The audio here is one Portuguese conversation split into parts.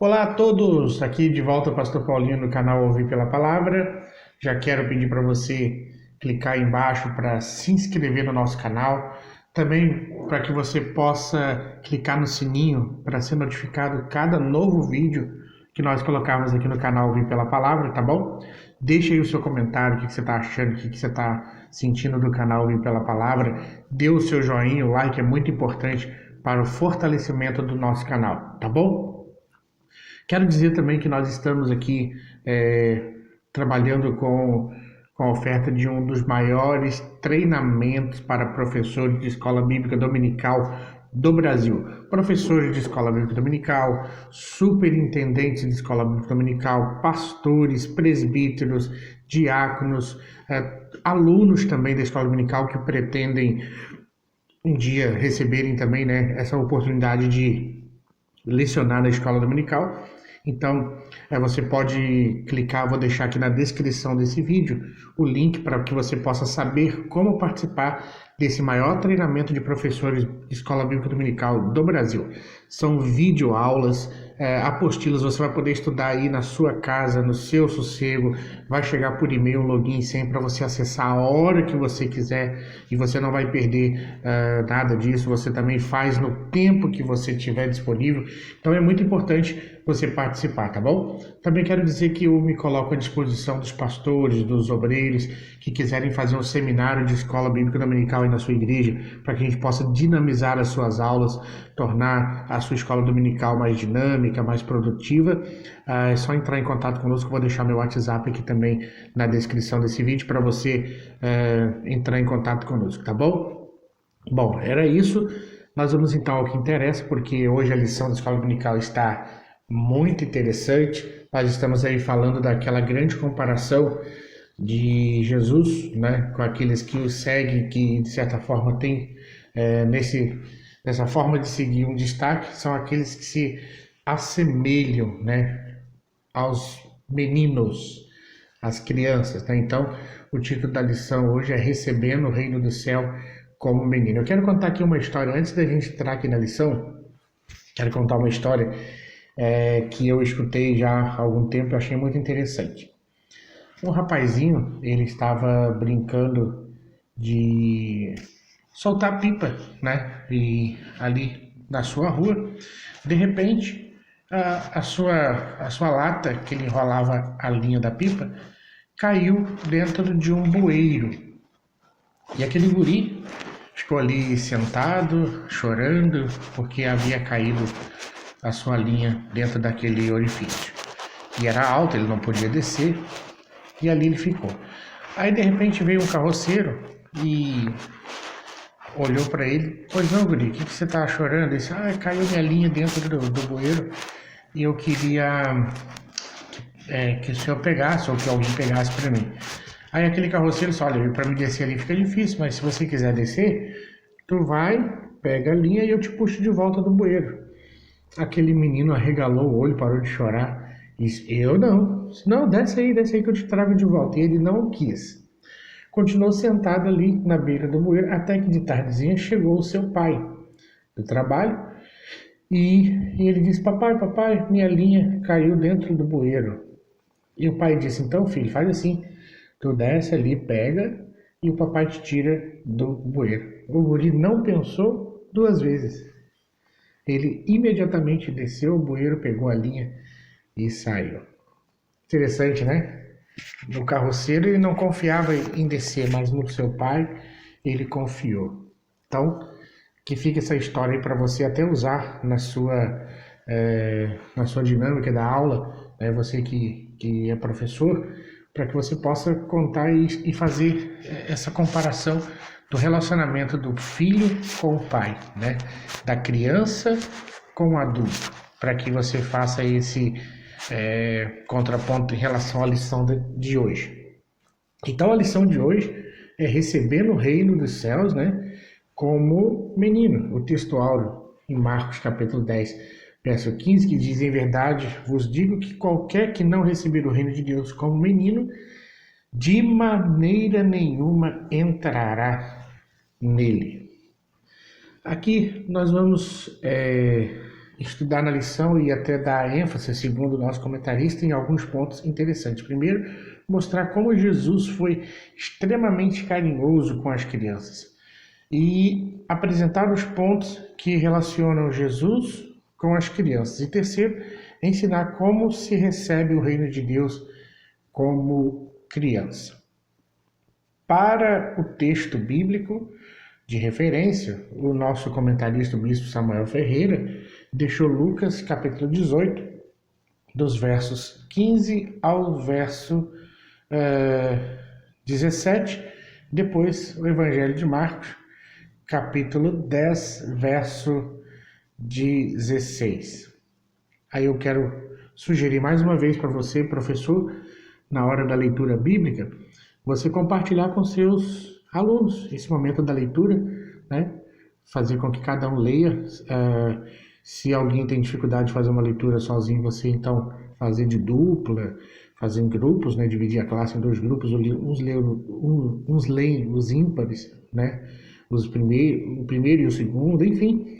Olá a todos, aqui de volta o Pastor Paulinho no canal Ouvir pela Palavra. Já quero pedir para você clicar aí embaixo para se inscrever no nosso canal, também para que você possa clicar no sininho para ser notificado cada novo vídeo que nós colocarmos aqui no canal Ouvir pela Palavra, tá bom? Deixa aí o seu comentário, o que você está achando, o que você está sentindo do canal Ouvir pela Palavra. Dê o seu joinha, o like é muito importante para o fortalecimento do nosso canal, tá bom? Quero dizer também que nós estamos aqui trabalhando com a oferta de um dos maiores treinamentos para professores de escola bíblica dominical do Brasil. Professores de escola bíblica dominical, superintendentes de escola bíblica dominical, pastores, presbíteros, diáconos, alunos também da escola dominical que pretendem um dia receberem também, né, essa oportunidade de lecionar na escola dominical. Então, você pode clicar, vou deixar aqui na descrição desse vídeo o link para que você possa saber como participar desse maior treinamento de professores de escola bíblica dominical do Brasil. São videoaulas, apostilas, você vai poder estudar aí na sua casa, no seu sossego, vai chegar por e-mail, um login sempre para você acessar a hora que você quiser e você não vai perder nada disso, você também faz no tempo que você tiver disponível. Então é muito importante você participar, tá bom? Também quero dizer que eu me coloco à disposição dos pastores, dos obreiros que quiserem fazer um seminário de escola bíblica dominical aí na sua igreja, para que a gente possa dinamizar as suas aulas, tornar a sua escola dominical mais dinâmica, mais produtiva. É só entrar em contato conosco, vou deixar meu WhatsApp aqui também na descrição desse vídeo para você entrar em contato conosco, tá bom? Bom, era isso. Nós vamos então ao que interessa, porque hoje a lição da escola dominical está muito interessante. Nós estamos aí falando daquela grande comparação de Jesus, né, com aqueles que o seguem, que de certa forma tem nessa forma de seguir um destaque, são aqueles que se assemelham, né, aos meninos, às crianças, né? Então, o título da lição hoje é Recebendo o Reino do Céu como Menino. Eu quero contar aqui uma história, antes da gente entrar aqui na lição, quero contar uma história que eu escutei já há algum tempo e achei muito interessante. Um rapazinho, ele estava brincando de soltar pipa, né? E ali na sua rua, de repente, a sua lata, que ele enrolava a linha da pipa, caiu dentro de um bueiro. E aquele guri ficou ali sentado, chorando, porque havia caído a sua linha dentro daquele orifício. E era alto, ele não podia descer, e ali ele ficou. Aí de repente veio um carroceiro e olhou para ele: Pois não, guri, o que você tá chorando? Ele disse: caiu minha linha dentro do bueiro e eu queria que o senhor pegasse ou que alguém pegasse para mim. Aí aquele carroceiro disse: Olha, para me descer ali fica difícil, mas se você quiser descer, tu vai, pega a linha e eu te puxo de volta do bueiro. Aquele menino arregalou o olho, parou de chorar. Disse: Eu não. Não, desce aí que eu te trago de volta. E ele não quis. Continuou sentado ali na beira do bueiro, até que de tardezinha chegou o seu pai do trabalho. E ele disse: Papai, minha linha caiu dentro do bueiro. E o pai disse: Então, filho, faz assim. Tu desce ali, pega, e o papai te tira do bueiro. O guri não pensou duas vezes. Ele imediatamente desceu o bueiro, pegou a linha e saiu. Interessante, né? No carroceiro ele não confiava em descer, mas no seu pai ele confiou. Então, que fica essa história aí para você até usar na sua dinâmica da aula, né? Você que é professor, para que você possa contar e fazer essa comparação do relacionamento do filho com o pai, né? Da criança com o adulto, para que você faça esse contraponto em relação à lição de hoje. Então a lição de hoje é receber no reino dos céus, né, como menino. O texto áureo em Marcos capítulo 10, verso 15, que diz: Em verdade vos digo que qualquer que não receber o reino de Deus como menino, de maneira nenhuma entrará nele. Aqui nós vamos estudar na lição e até dar ênfase, segundo o nosso comentarista, em alguns pontos interessantes. Primeiro, mostrar como Jesus foi extremamente carinhoso com as crianças e apresentar os pontos que relacionam Jesus com as crianças. E terceiro, ensinar como se recebe o reino de Deus como criança. Para o texto bíblico de referência, o nosso comentarista, o bispo Samuel Ferreira, deixou Lucas capítulo 18, dos versos 15 ao verso 17, depois o Evangelho de Marcos, capítulo 10, verso 16. Aí eu quero sugerir mais uma vez para você, professor, na hora da leitura bíblica, você compartilhar com seus alunos esse momento da leitura, né? Fazer com que cada um leia. Se alguém tem dificuldade de fazer uma leitura sozinho, você então fazer de dupla, fazer em grupos, né? Dividir a classe em dois grupos, uns leem os ímpares, né? O primeiro e o segundo, enfim.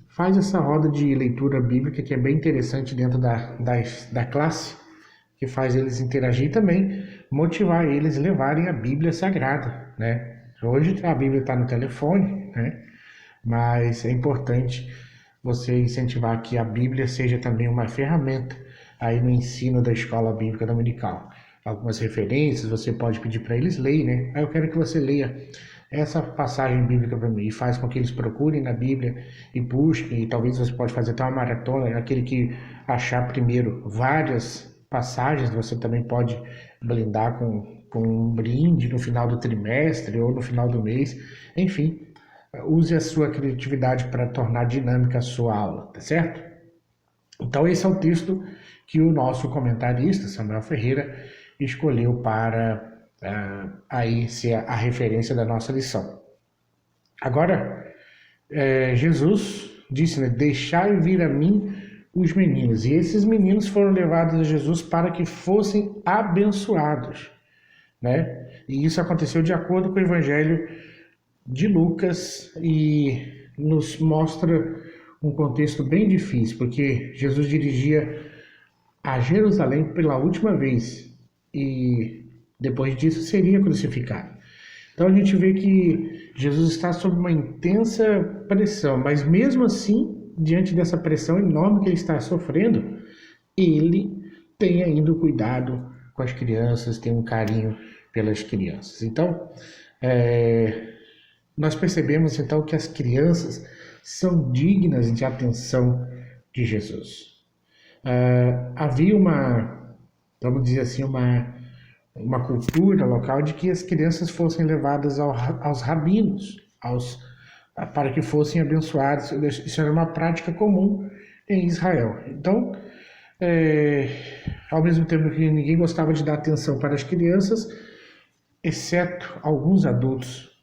Faz essa roda de leitura bíblica que é bem interessante dentro da classe, que faz eles interagir também, motivar eles a levarem a Bíblia Sagrada, né? Hoje a Bíblia está no telefone, né? Mas é importante você incentivar que a Bíblia seja também uma ferramenta aí no ensino da escola bíblica dominical. Algumas referências você pode pedir para eles lerem, né? Aí eu quero que você leia essa passagem bíblica para mim e faz com que eles procurem na Bíblia e busquem, e talvez você pode fazer até uma maratona, aquele que achar primeiro várias passagens, você também pode blindar com um brinde no final do trimestre ou no final do mês, enfim, use a sua criatividade para tornar dinâmica a sua aula, tá certo? Então esse é o texto que o nosso comentarista, Samuel Ferreira, escolheu para aí ser a referência da nossa lição. Agora, Jesus disse, né, deixai vir a mim os meninos. E esses meninos foram levados a Jesus para que fossem abençoados, né? E isso aconteceu de acordo com o Evangelho de Lucas e nos mostra um contexto bem difícil, porque Jesus dirigia a Jerusalém pela última vez e depois disso seria crucificado. Então a gente vê que Jesus está sob uma intensa pressão, mas mesmo assim, diante dessa pressão enorme que ele está sofrendo, ele tem ainda o cuidado com as crianças, tem um carinho pelas crianças. Então, nós percebemos então que as crianças são dignas de atenção de Jesus. Havia vamos dizer assim, uma cultura local de que as crianças fossem levadas aos rabinos, para que fossem abençoados. Isso era uma prática comum em Israel. Então, ao mesmo tempo que ninguém gostava de dar atenção para as crianças, exceto alguns adultos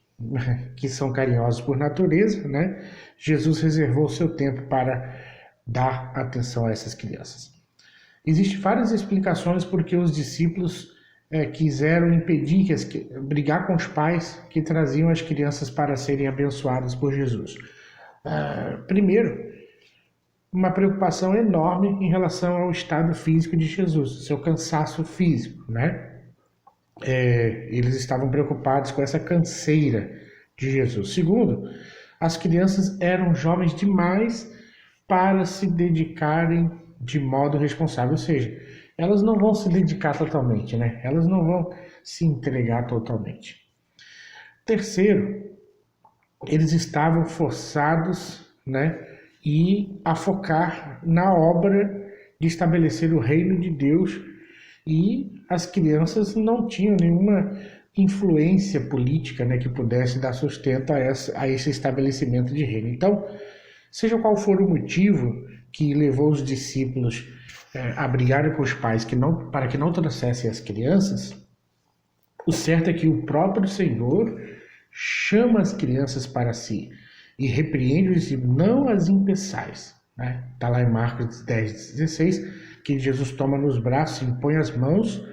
que são carinhosos por natureza, né? Jesus reservou seu tempo para dar atenção a essas crianças. Existem várias explicações porque os discípulos quiseram impedir, brigar com os pais que traziam as crianças para serem abençoadas por Jesus. Primeiro, uma preocupação enorme em relação ao estado físico de Jesus, seu cansaço físico, né? Eles estavam preocupados com essa canseira de Jesus. Segundo, as crianças eram jovens demais para se dedicarem de modo responsável, ou seja, elas não vão se dedicar totalmente, né? Elas não vão se entregar totalmente. Terceiro, eles estavam forçados, né, a focar na obra de estabelecer o reino de Deus, e as crianças não tinham nenhuma influência política, né, que pudesse dar sustento a esse estabelecimento de reino. Então, seja qual for o motivo que levou os discípulos a brigarem com os pais para que não trouxessem as crianças, o certo é que o próprio Senhor chama as crianças para si e repreende os discípulos, não as impeçais. Está lá em Marcos 10:16, que Jesus toma nos braços, impõe as mãos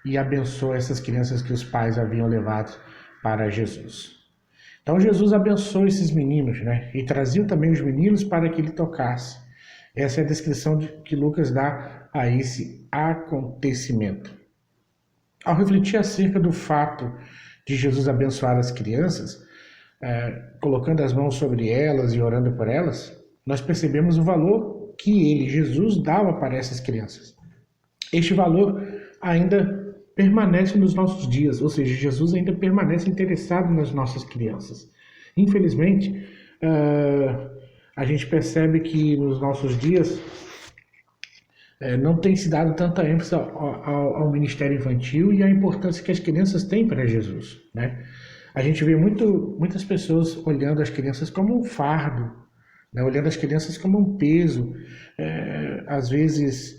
e abençoa essas crianças que os pais haviam levado para Jesus. Então Jesus abençoou esses meninos, né? E trazia também os meninos para que ele tocasse. Essa é a descrição que Lucas dá a esse acontecimento. Ao refletir acerca do fato de Jesus abençoar as crianças, colocando as mãos sobre elas e orando por elas, nós percebemos o valor que ele, Jesus, dava para essas crianças. Este valor ainda permanece nos nossos dias, ou seja, Jesus ainda permanece interessado nas nossas crianças. Infelizmente, a gente percebe que nos nossos dias não tem se dado tanta ênfase ao ministério infantil e à importância que as crianças têm para Jesus, né? A gente vê muitas pessoas olhando as crianças como um fardo, né? Olhando as crianças como um peso, às vezes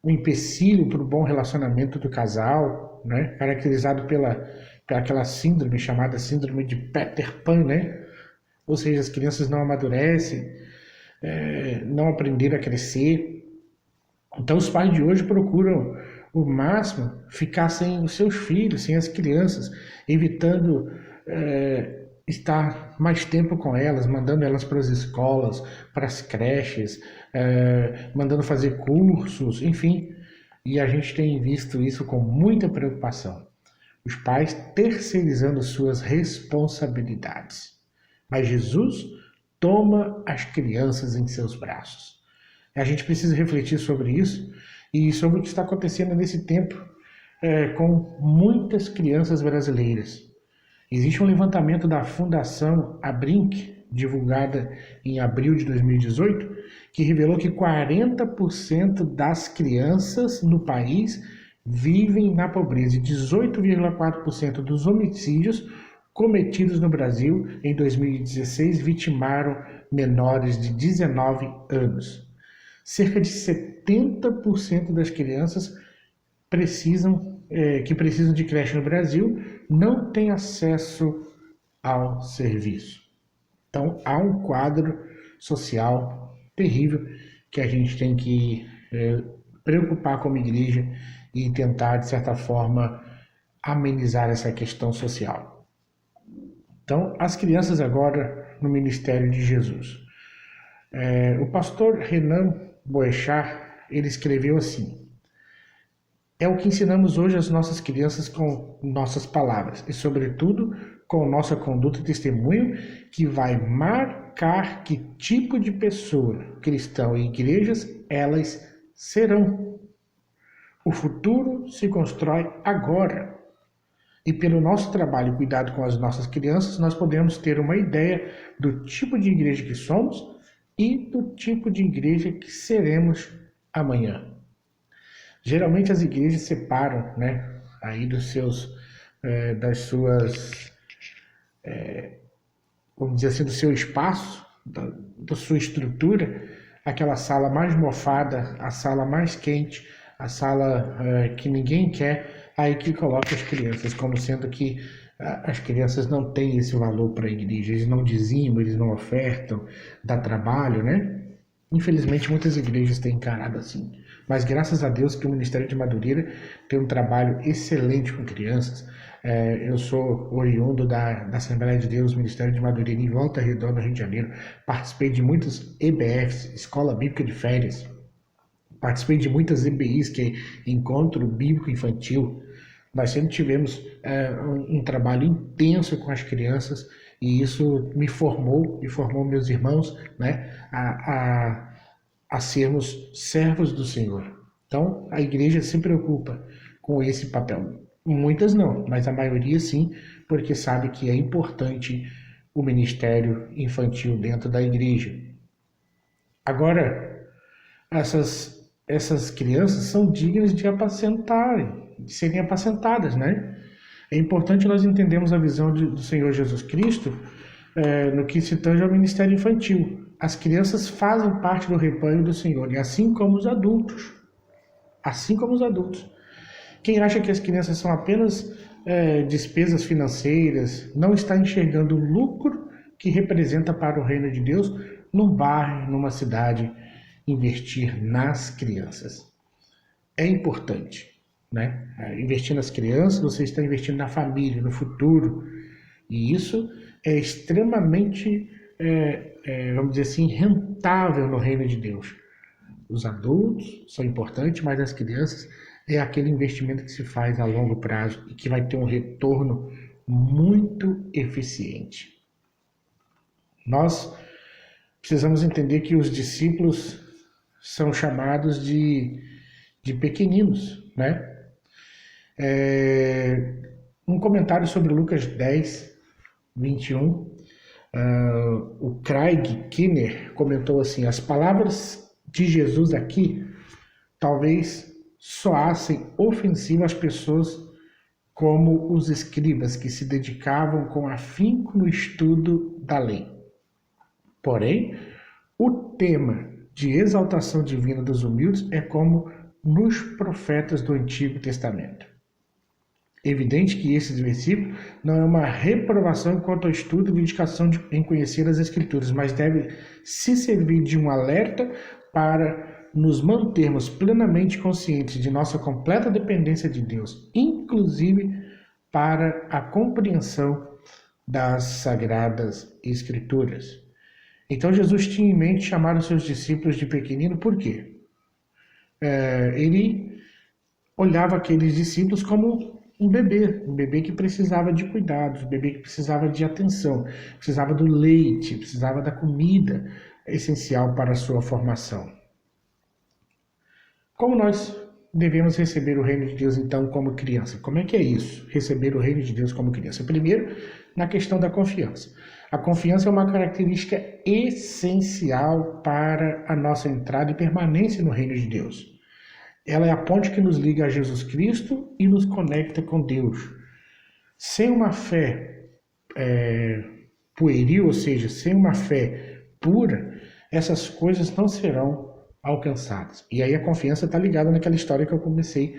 um empecilho para o bom relacionamento do casal, né? Caracterizado pela aquela síndrome chamada síndrome de Peter Pan, né? Ou seja, as crianças não amadurecem, não aprenderam a crescer. Então os pais de hoje procuram o máximo ficar sem os seus filhos, sem as crianças, evitando estar mais tempo com elas, mandando elas para as escolas, para as creches, mandando fazer cursos, enfim. E a gente tem visto isso com muita preocupação. Os pais terceirizando suas responsabilidades. Mas Jesus toma as crianças em seus braços. A gente precisa refletir sobre isso e sobre o que está acontecendo nesse tempo com muitas crianças brasileiras. Existe um levantamento da Fundação Abrinq, divulgada em abril de 2018, que revelou que 40% das crianças no país vivem na pobreza e 18,4% dos homicídios cometidos no Brasil em 2016 vitimaram menores de 19 anos. Cerca de 70% das crianças que precisam de creche no Brasil não têm acesso ao serviço. Então, há um quadro social terrível que a gente tem que preocupar como igreja e tentar, de certa forma, amenizar essa questão social. Então, as crianças agora no ministério de Jesus. O pastor Renan Boechat, ele escreveu assim: é o que ensinamos hoje às nossas crianças com nossas palavras e, sobretudo, com nossa conduta e testemunho, que vai marcar que tipo de pessoa, cristão e igrejas, elas serão. O futuro se constrói agora. E pelo nosso trabalho e cuidado com as nossas crianças, nós podemos ter uma ideia do tipo de igreja que somos e do tipo de igreja que seremos amanhã. Geralmente as igrejas separam, né, aí das suas, vamos dizer assim, do seu espaço, da sua estrutura, aquela sala mais mofada, a sala mais quente, a sala que ninguém quer, aí que coloca as crianças, como sendo que as crianças não têm esse valor para a igreja, eles não dizimam, eles não ofertam, dá trabalho, né? Infelizmente, muitas igrejas têm encarado assim. Mas graças a Deus que o Ministério de Madureira tem um trabalho excelente com crianças. Eu sou oriundo da Assembleia de Deus, Ministério de Madureira, em Volta Redonda, Rio de Janeiro. Participei de muitos EBFs, Escola Bíblica de Férias. Participei de muitas EBIs, que é Encontro Bíblico Infantil. Nós sempre tivemos um trabalho intenso com as crianças e isso me formou e formou meus irmãos, né, a sermos servos do Senhor. Então, a igreja se preocupa com esse papel. Muitas não, mas a maioria sim, porque sabe que é importante o ministério infantil dentro da igreja. Agora, essas crianças são dignas de serem apacentadas, né? É importante nós entendermos a visão do Senhor Jesus Cristo no que se tange ao ministério infantil. As crianças fazem parte do rebanho do Senhor, e assim como os adultos. Assim como os adultos. Quem acha que as crianças são apenas despesas financeiras, não está enxergando o lucro que representa para o reino de Deus num bairro, numa cidade, investir nas crianças. É importante, né? Investir nas crianças, você está investindo na família, no futuro. E isso é extremamente, vamos dizer assim, rentável no reino de Deus. Os adultos são importantes, mas as crianças é aquele investimento que se faz a longo prazo e que vai ter um retorno muito eficiente. Nós precisamos entender que os discípulos são chamados de pequeninos, né? Um comentário sobre Lucas 10, 21, o Craig Kinner comentou assim: as palavras de Jesus aqui talvez soassem ofensivas às pessoas como os escribas que se dedicavam com afinco no estudo da lei. Porém, o tema de exaltação divina dos humildes é como nos profetas do Antigo Testamento. Evidente que esse versículo não é uma reprovação quanto ao estudo e dedicação em conhecer as Escrituras, mas deve se servir de um alerta para nos mantermos plenamente conscientes de nossa completa dependência de Deus, inclusive para a compreensão das Sagradas Escrituras. Então Jesus tinha em mente chamar os seus discípulos de pequenino, por quê? Ele olhava aqueles discípulos como um bebê que precisava de cuidados, um bebê que precisava de atenção, precisava do leite, precisava da comida essencial para a sua formação. Como nós devemos receber o reino de Deus, então, como criança? Como é que é isso, receber o reino de Deus como criança? Primeiro, na questão da confiança. A confiança é uma característica essencial para a nossa entrada e permanência no reino de Deus. Ela é a ponte que nos liga a Jesus Cristo e nos conecta com Deus. Sem uma fé pueril, ou seja, sem uma fé pura, essas coisas não serão alcançadas. E aí a confiança está ligada naquela história que eu comecei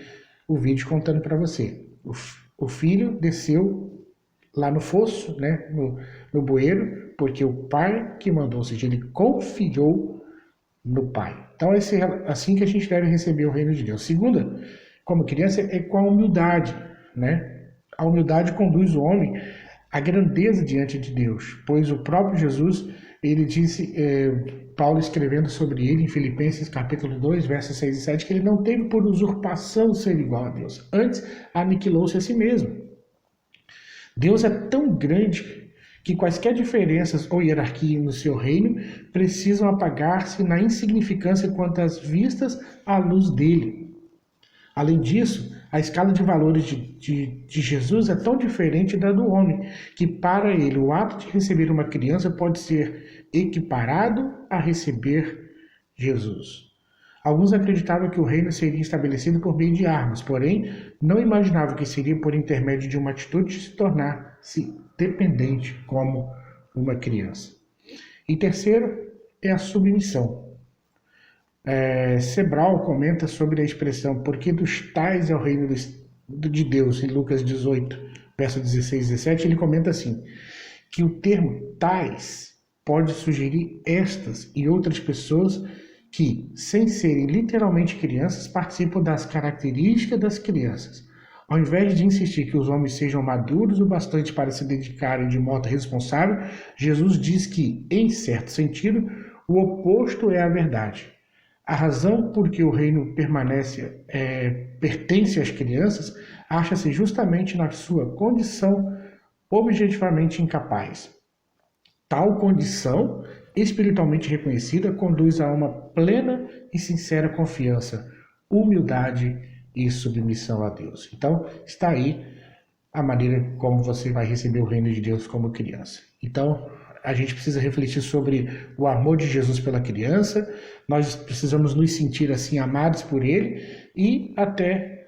o vídeo contando para você. O filho desceu lá no fosso, né, no bueiro, porque o pai que mandou, ou seja, ele confiou no pai. Então é assim que a gente deve receber o reino de Deus. Segunda, como criança, é com a humildade, né? A humildade conduz o homem à grandeza diante de Deus, pois o próprio Jesus, ele disse, Paulo escrevendo sobre ele em Filipenses capítulo 2, versos 6 e 7, que ele não teve por usurpação ser igual a Deus, antes aniquilou-se a si mesmo. Deus é tão grande que quaisquer diferenças ou hierarquia no seu reino precisam apagar-se na insignificância quanto às vistas à luz dele. Além disso, a escala de valores de Jesus é tão diferente da do homem, que para ele o ato de receber uma criança pode ser equiparado a receber Jesus. Alguns acreditavam que o reino seria estabelecido por meio de armas, porém não imaginavam que seria por intermédio de uma atitude de se tornar-se dependente como uma criança. E terceiro é a submissão. Sebral comenta sobre a expressão porque dos tais é o reino de Deus, em Lucas 18, verso 16 e 17, ele comenta assim, que o termo tais pode sugerir estas e outras pessoas que, sem serem literalmente crianças, participam das características das crianças. Ao invés de insistir que os homens sejam maduros o bastante para se dedicarem de modo responsável, Jesus diz que, em certo sentido, o oposto é a verdade. A razão por que o reino pertence às crianças acha-se justamente na sua condição objetivamente incapaz. Tal condição, espiritualmente reconhecida, conduz a uma plena e sincera confiança, humildade e submissão a Deus. Então, está aí a maneira como você vai receber o reino de Deus como criança. Então, a gente precisa refletir sobre o amor de Jesus pela criança, nós precisamos nos sentir assim amados por Ele e até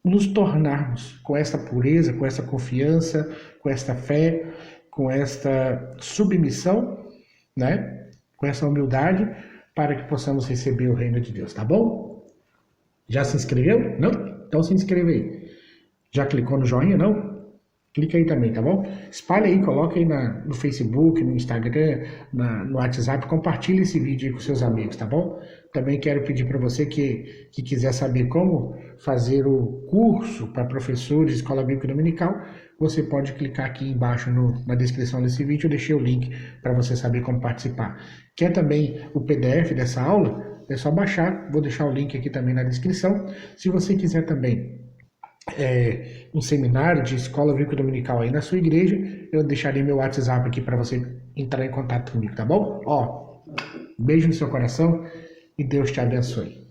nos tornarmos com essa pureza, com essa confiança, com esta fé, com esta submissão, né? Com essa humildade, para que possamos receber o reino de Deus, tá bom? Já se inscreveu? Não? Então se inscreva aí. Já clicou no joinha? Não? Clica aí também, tá bom? Espalha aí, coloca aí no Facebook, no Instagram, no WhatsApp, compartilha esse vídeo aí com seus amigos, tá bom? Também quero pedir para você que quiser saber como fazer o curso para professores de Escola Bíblica Dominical, você pode clicar aqui embaixo na descrição desse vídeo, eu deixei o link para você saber como participar. Quer também o PDF dessa aula? é só baixar, vou deixar o link aqui também na descrição. Se você quiser também um seminário de escola bíblica dominical aí na sua igreja, eu deixarei meu WhatsApp aqui para você entrar em contato comigo, tá bom? Ó, beijo no seu coração e Deus te abençoe.